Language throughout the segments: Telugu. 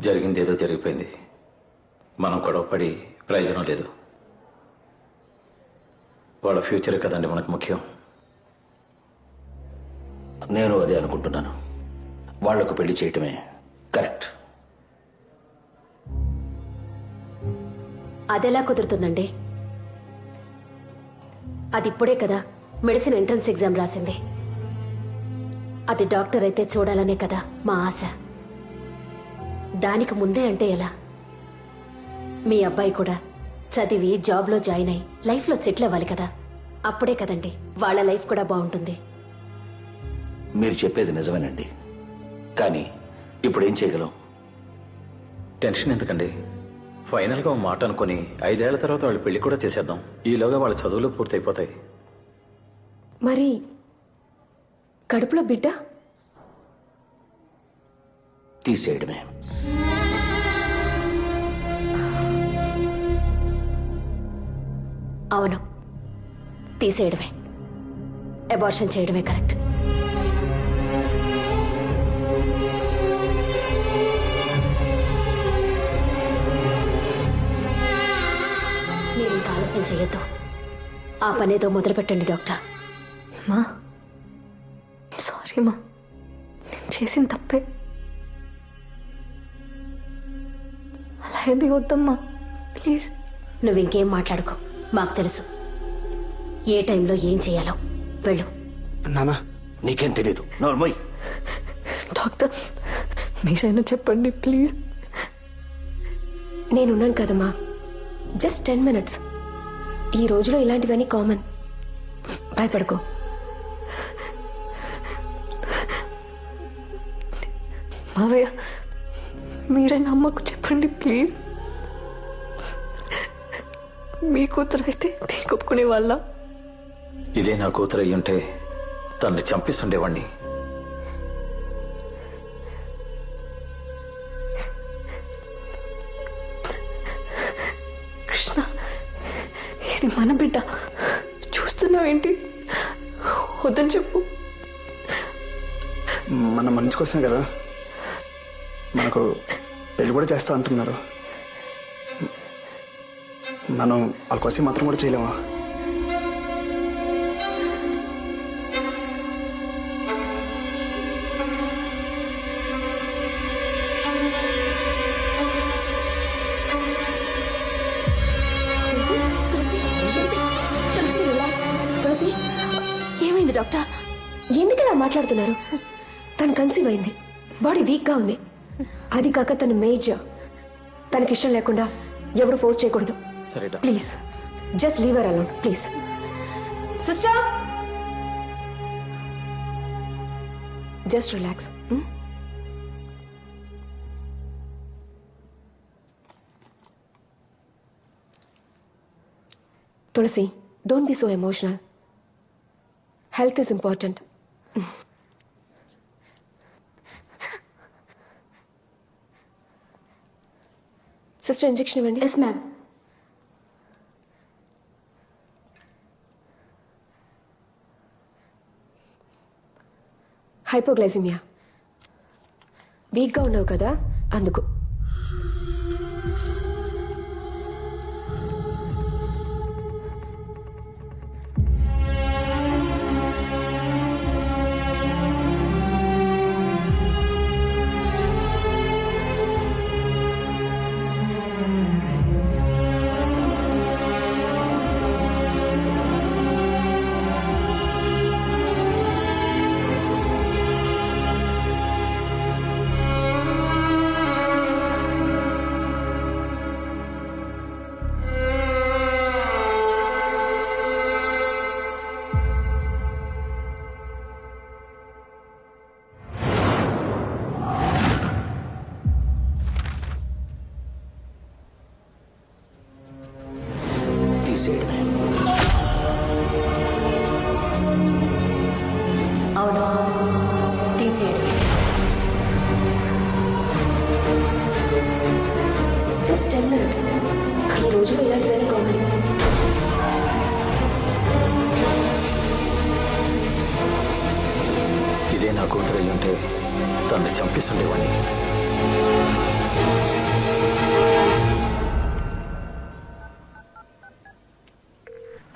జరిగింది ఏదో జరిగిపోయింది. మనం గొడవపడి ప్రయోజనం లేదు. వాళ్ళ ఫ్యూచర్ కదండి మనకు ముఖ్యం. నేను అదే అనుకుంటున్నాను. వాళ్లకు పెళ్లి చేయటమే కరెక్ట్. అదెలా కుదురుతుందండి? అది ఇప్పుడే కదా మెడిసిన్ ఎంట్రన్స్ ఎగ్జామ్ రాసింది. అది డాక్టర్ అయితే చూడాలనే కదా మా ఆశ. దానికి ముందే అంటే ఎలా? మీ అబ్బాయి కూడా చదివి జాబ్లో జాయిన్ అయి లైఫ్లో సెటిల్ అవ్వాలి కదా. అప్పుడే కదండి వాళ్ళ లైఫ్ కూడా బాగుంటుంది. మీరు చెప్పేది నిజమేనండి, కానీ ఇప్పుడు ఏం చేయగలం? టెన్షన్ ఎందుకండి? ఫైనల్గా ఒక మాట అనుకుని 5 ఏళ్ల తర్వాత వాళ్ళ పెళ్లి కూడా చేసేద్దాం. ఈలోగా వాళ్ళ చదువులు పూర్తయిపోతాయి. మరి కడుపులో బిడ్డ తీసేయడమే. అవును, తీసేయడమే. అబార్షన్ చేయడమే కరెక్ట్. మీరు ఇంకా ఆలస్యం చేయొద్దు. ఆ పనేదో మొదలుపెట్టండి డాక్టర్. మా సారీ మా, నేను చేసిన తప్పే. అలా ఏది వద్దమ్మా ప్లీజ్. నువ్వు ఇంకేం మాట్లాడుకో, మాకు తెలుసు ఏ టైంలో ఏం చేయాలో. వెళ్ళు. నానా నీకేం తెలీదు. నోర్మోయ్. డాక్టర్ మీరైనా చెప్పండి ప్లీజ్. నేనున్నాను కదమ్మా, జస్ట్ 10 minutes. ఈ రోజులో ఇలాంటివన్నీ కామన్, భయపడుకో. మావయ్య మీరైనా అమ్మకు చెప్పండి ప్లీజ్. మీ కూతురు అయితే నేను ఒప్పుకునే వాళ్ళ? ఇదే నా కూతురు అయ్యుంటే తనని చంపిస్తుండేవాణ్ణి. కృష్ణ, ఇది మన బిడ్డ. చూస్తున్నావేంటి? వద్దని చెప్పు. మన మంచి కోసమే కదా మనకు పెళ్లి కూడా చేస్తా అంటున్నారు. మనం వాళ్ళ కోసం మాత్రం కూడా చేయలేమా? తులసి, ఏమైంది డాక్టర్? ఎందుకు ఇలా మాట్లాడుతున్నారు? తను కన్సీవ్ అయింది, బాడీ వీక్గా ఉంది. అది కాక తను మేజర్. తనకిష్టం లేకుండా ఎవరు ఫోర్స్ చేయకూడదు. సరే please just leave her alone please. Sister, just relax. Tulasi, don't be so emotional. Health is important. Sister, injection ఇవ్వండి. Yes ma'am. హైపోగ్లైసిమియా. వీక్గా ఉన్నావు కదా, అందుకు. తీసేయడమే. అవును, తీసేయడమే. Just 10 minutes. ఈ రోజులో ఇలాంటివన్నీ కామన్. ఇదే నా కూతురు అయి ఉంటే తను చంపిస్తుండేవాడిని.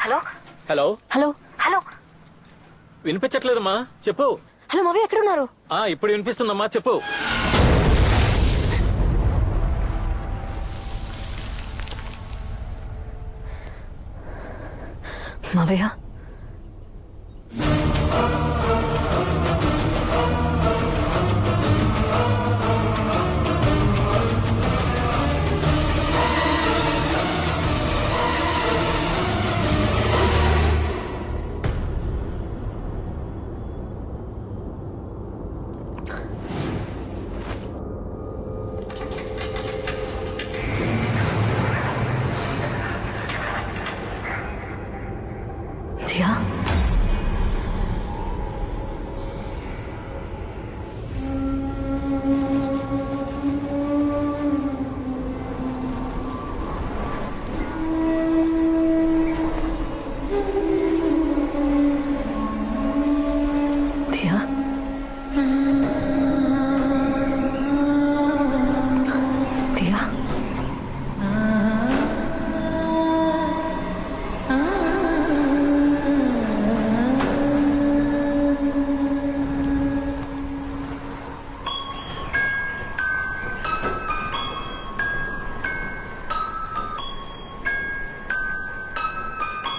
హలో హలో హలో హలో వినిపించట్లేదమ్మా, చెప్పు. హలో మావయ్య ఎక్కడున్నారు? ఇప్పుడు వినిపిస్తుందమ్మా, చెప్పు. మావయ్య దియా దియా దియా దియా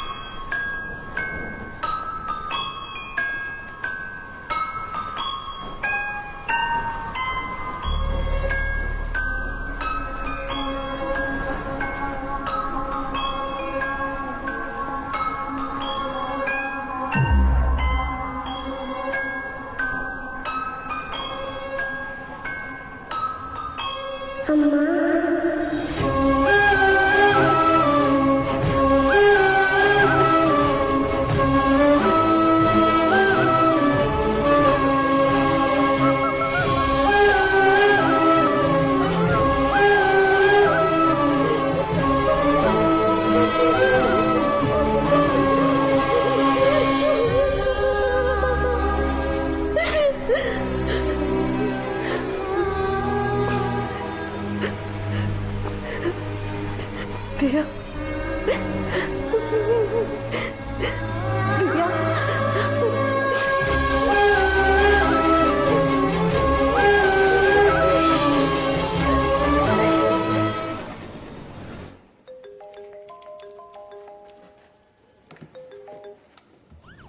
దియా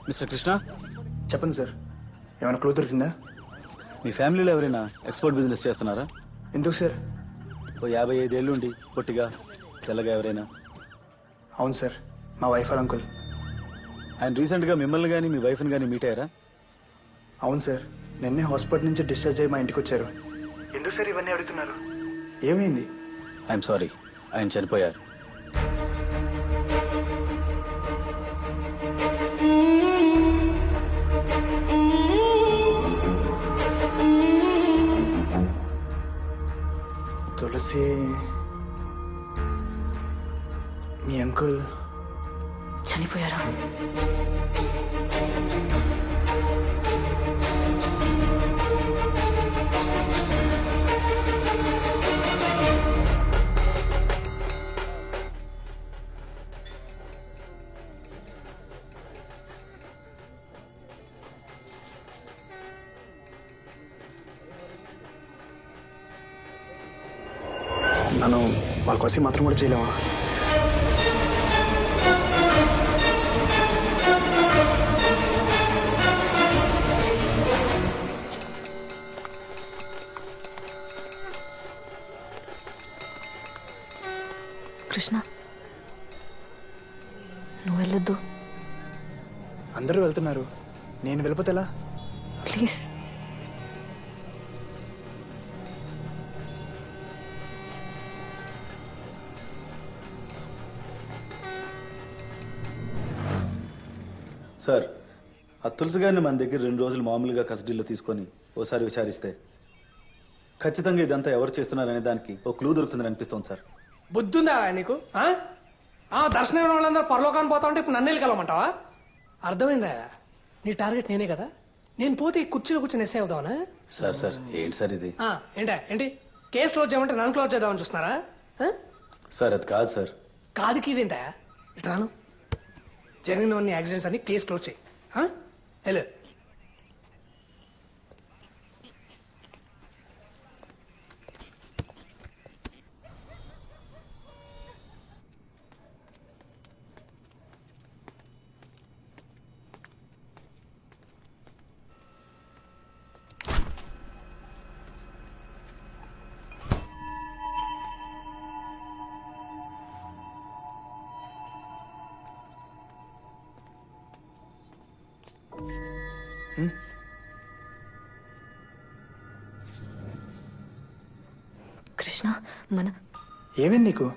మిస్టర్ కృష్ణ, చెప్పండి సార్, ఏమైనా క్లూ దొరికిందా? మీ ఫ్యామిలీలో ఎవరైనా ఎక్స్పోర్ట్ బిజినెస్ చేస్తున్నారా? ఎందుకు సార్? ఓ 55 ఏళ్ళుండి పొట్టిగా తెల్లగా ఎవరైనా? అవును సార్, మా వైఫ్ వాళ్ళ అంకుల్. ఆయన రీసెంట్గా మిమ్మల్ని కానీ మీ వైఫ్ని కానీ మీట్ అయ్యారా? అవును సార్, నిన్నే హాస్పిటల్ నుంచి డిశ్చార్జ్ అయ్యి మా ఇంటికి వచ్చారు. ఎందుకు సార్ ఇవన్నీ అడుగుతున్నారు? ఏమైంది? ఐఎమ్ సారీ, ఆయన చనిపోయారు. తులసి, మీ అంకుల్ చనిపోయారా? నన్ను వాళ్ళ కోసం మాత్రం కూడా చేయలేవా? కృష్ణ, నువ్వు వెళ్ళొద్దు అందరూ వెళ్తున్నారు, నేను వెళ్ళిపోతే ఎలా? ప్లీజ్. సార్, ఆ తులసి గారిని మన దగ్గర 2 రోజులు మామూలుగా కస్టడీలో తీసుకొని ఓసారి విచారిస్తే ఖచ్చితంగా ఇదంతా ఎవరు చేస్తున్నారనే దానికి ఓ క్లూ దొరుకుతుందని అనిపిస్తోంది సార్. బుద్ధుందా నీకు దర్శనం అయిన వాళ్ళందరూ పరలోకాన్ని పోతా ఉంటే ఇప్పుడు నన్ను వెళ్ళగలమంటావా? అర్థమైందా? నీ టార్గెట్ నేనే కదా. నేను పోతే ఈ కుర్చీలో కూర్చొని ఎస్ఐ అవుతావనా? సార్ ఏంటి సార్ ఇది? ఏంటి కేసు క్లోజ్ చేయమంటే నన్ను క్లోజ్ చేద్దామని చూస్తున్నారా? సార్ అది కాదు సార్. కాదుకి ఇదేంటా? ఇట్లాను జరిగినవన్నీ యాక్సిడెంట్స్ అన్ని కేసు క్లోజ్ చేయి. హలో కృష్ణ మన ఏమైంది నీకు?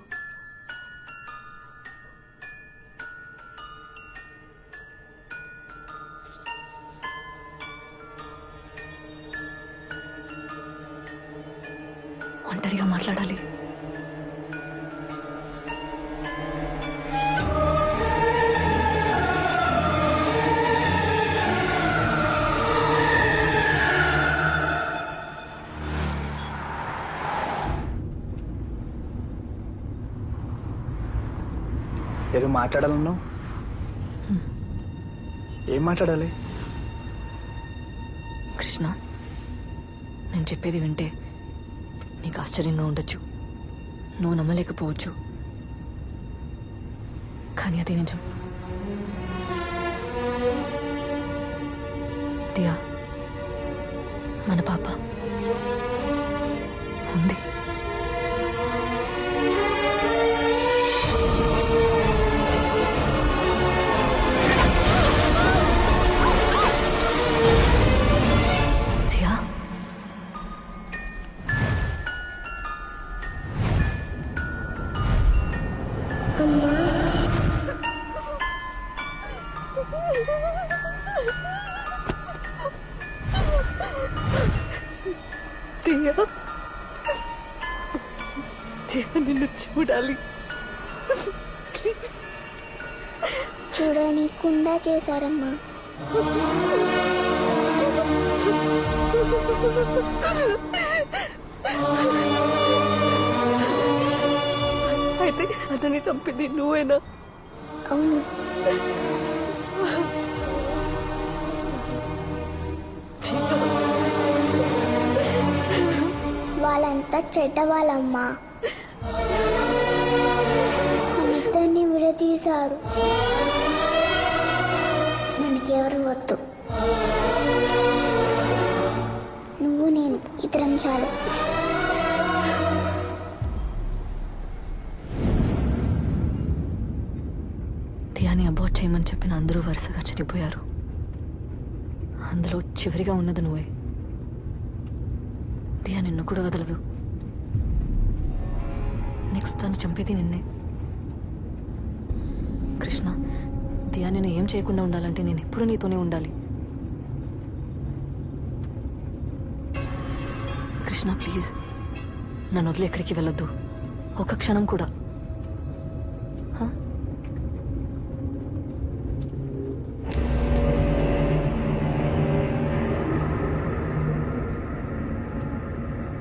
ఒంటరిగా మాట్లాడాలి. ఏదో మాట్లాడాలన్నావు. ఏం మాట్లాడాలి? కృష్ణ, నేను చెప్పేది వింటే నీకు ఆశ్చర్యంగా ఉండొచ్చు, నువ్వు నమ్మలేకపోవచ్చు, కానీ అది నిజం. దియా మన పాప ఉంది. దియా, నిన్ను చూడాలి. చూడనీకుండా చేశారమ్మా. అయితే అతన్ని చంపింది నువ్వేనా? అవును. వాళ్ళంతా చెడ్డవాళ్ళమ్మా. మనిద్దరిని విడదీశారు. మనకెవరు వద్దు. నువ్వు నేను ఇద్దరం చాలు. దియాని అబార్ట్ చేయమని చెప్పిన అందరూ వరుసగా చనిపోయారు. అందులో చివరిగా ఉన్నది నువ్వే. దియా నిన్ను కూడా వదలదు. నెక్స్ట్ తను చంపేది నిన్నే. కృష్ణ, దియా నేను ఏం చేయకుండా ఉండాలంటే నేను ఎప్పుడు నీతోనే ఉండాలి. కృష్ణ ప్లీజ్, నన్ను వదిలి ఎక్కడికి వెళ్ళొద్దు, ఒక క్షణం కూడా.